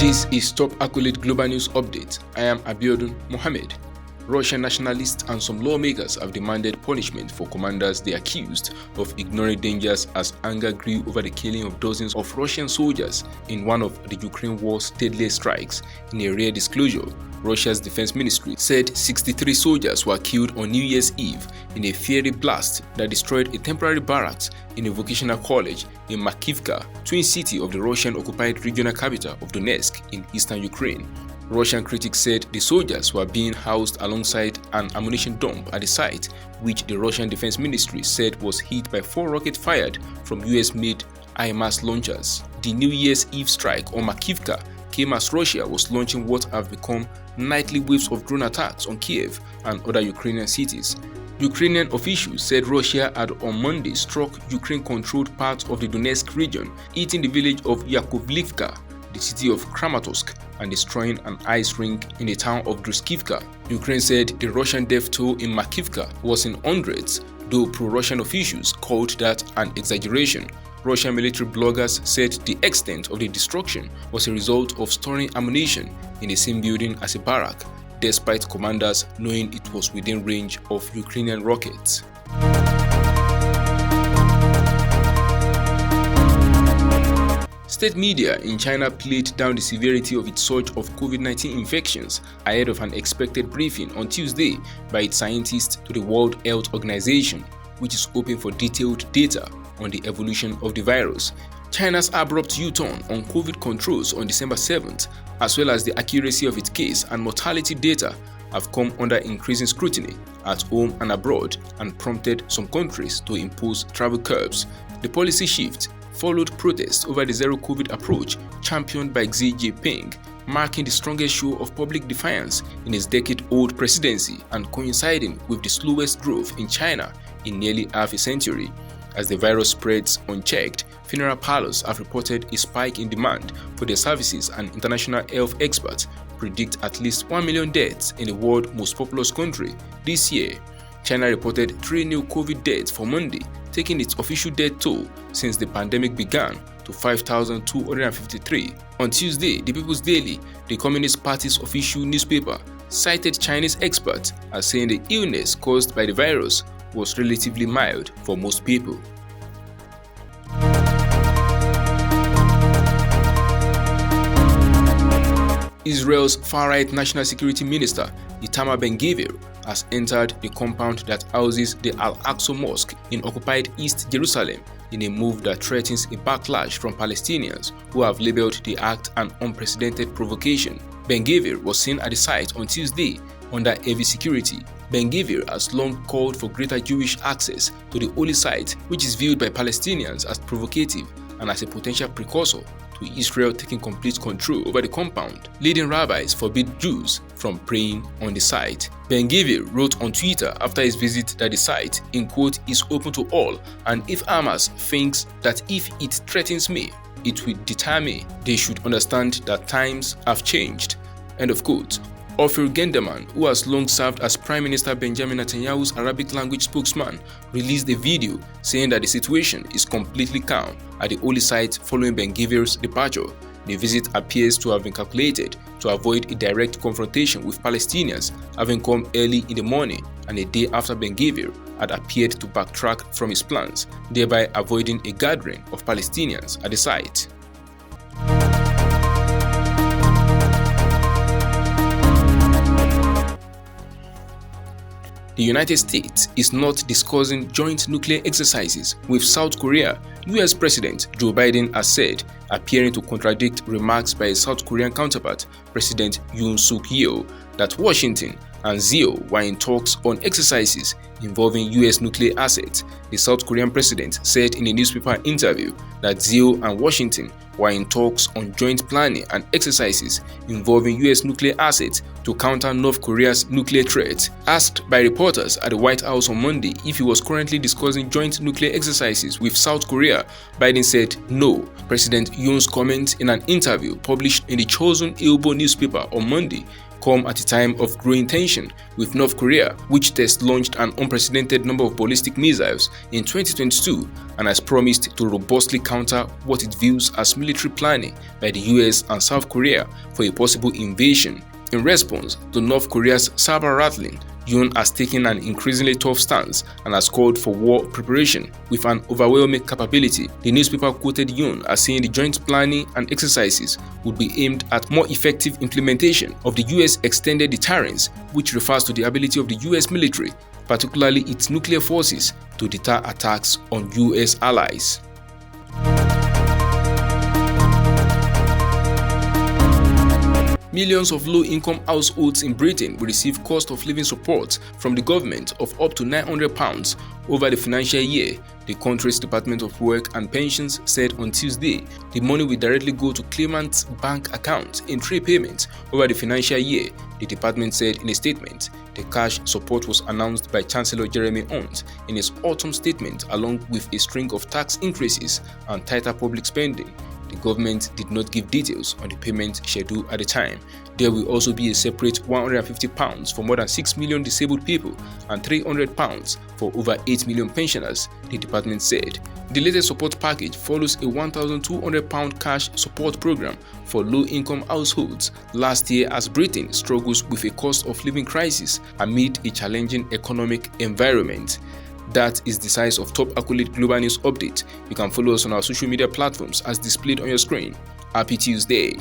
This is Top Accolade Global News Update. I am Abiodun Mohammed. Russian nationalists and some lawmakers have demanded punishment for commanders they accused of ignoring dangers as anger grew over the killing of dozens of Russian soldiers in one of the Ukraine war's deadliest strikes. In a rare disclosure, Russia's defense ministry said 63 soldiers were killed on New Year's Eve in a fiery blast that destroyed a temporary barracks in a vocational college in Makiivka, twin city of the Russian-occupied regional capital of Donetsk in eastern Ukraine. Russian critics said the soldiers were being housed alongside an ammunition dump at the site, which the Russian Defense Ministry said was hit by 4 rockets fired from US-made HIMARS launchers. The New Year's Eve strike on Makiivka came as Russia was launching what have become nightly waves of drone attacks on Kiev and other Ukrainian cities. Ukrainian officials said Russia had on Monday struck Ukraine-controlled parts of the Donetsk region, hitting the village of Yakovlivka, the city of Kramatorsk, and destroying an ice rink in the town of Druskivka. Ukraine said the Russian death toll in Makiivka was in hundreds, though pro-Russian officials called that an exaggeration. Russian military bloggers said the extent of the destruction was a result of storing ammunition in the same building as a barrack, despite commanders knowing it was within range of Ukrainian rockets. State media in China played down the severity of its surge of COVID-19 infections ahead of an expected briefing on Tuesday by its scientists to the World Health Organization, which is hoping for detailed data on the evolution of the virus. China's abrupt U-turn on COVID controls on December 7th, as well as the accuracy of its case and mortality data, have come under increasing scrutiny at home and abroad and prompted some countries to impose travel curbs. The policy shift followed protests over the zero-COVID approach championed by Xi Jinping, marking the strongest show of public defiance in his decade-old presidency and coinciding with the slowest growth in China in nearly half a century. As the virus spreads unchecked, funeral parlors have reported a spike in demand for their services, and international health experts predict at least 1 million deaths in the world's most populous country this year. China reported 3 new COVID deaths for Monday, taking its official death toll since the pandemic began to 5,253. On Tuesday, the People's Daily, the Communist Party's official newspaper, cited Chinese experts as saying the illness caused by the virus was relatively mild for most people. Israel's far-right National Security Minister Itamar Ben-Gvir has entered the compound that houses the Al-Aqsa Mosque in occupied East Jerusalem in a move that threatens a backlash from Palestinians who have labeled the act an unprecedented provocation. Ben-Gvir was seen at the site on Tuesday under heavy security. Ben-Gvir has long called for greater Jewish access to the holy site, which is viewed by Palestinians as provocative and as a potential precursor to Israel taking complete control over the compound. Leading rabbis forbid Jews from praying on the site. Ben-Gvir wrote on Twitter after his visit that the site, in quote, is open to all, and if Hamas thinks that if it threatens me, it will deter me, they should understand that times have changed, end of quote. Ophir Genderman, who has long served as Prime Minister Benjamin Netanyahu's Arabic language spokesman, released a video saying that the situation is completely calm at the holy site following Ben-Gvir's departure. The visit appears to have been calculated to avoid a direct confrontation with Palestinians, having come early in the morning and a day after Ben-Gvir had appeared to backtrack from his plans, thereby avoiding a gathering of Palestinians at the site. The United States is not discussing joint nuclear exercises with South Korea, US President Joe Biden has said, appearing to contradict remarks by his South Korean counterpart, President Yoon Suk-yeol, that Washington and Seoul were in talks on exercises involving US nuclear assets. The South Korean president said in a newspaper interview that Seoul and Washington were in talks on joint planning and exercises involving US nuclear assets to counter North Korea's nuclear threat. Asked by reporters at the White House on Monday if he was currently discussing joint nuclear exercises with South Korea, Biden said no. President Yoon's comment in an interview published in the Chosun Ilbo newspaper on Monday come at a time of growing tension with North Korea, which test-launched an unprecedented number of ballistic missiles in 2022 and has promised to robustly counter what it views as military planning by the US and South Korea for a possible invasion. In response to North Korea's saber-rattling, Yoon has taken an increasingly tough stance and has called for war preparation with an overwhelming capability. The newspaper quoted Yoon as saying the joint planning and exercises would be aimed at more effective implementation of the US extended deterrence, which refers to the ability of the US military, particularly its nuclear forces, to deter attacks on US allies. Millions of low-income households in Britain will receive cost of living support from the government of up to £900 over the financial year, the country's Department of Work and Pensions said on Tuesday. The money will directly go to claimants' bank accounts in 3 payments over the financial year, the department said in a statement. The cash support was announced by Chancellor Jeremy Hunt in his autumn statement, along with a string of tax increases and tighter public spending. The government did not give details on the payment schedule at the time. There will also be a separate £150 for more than 6 million disabled people and £300 for over 8 million pensioners, the department said. The latest support package follows a £1,200 cash support program for low-income households last year as Britain struggles with a cost of living crisis amid a challenging economic environment. That is the size of top ACCUSE Global News Update. You can follow us on our social media platforms as displayed on your screen. Happy Tuesday!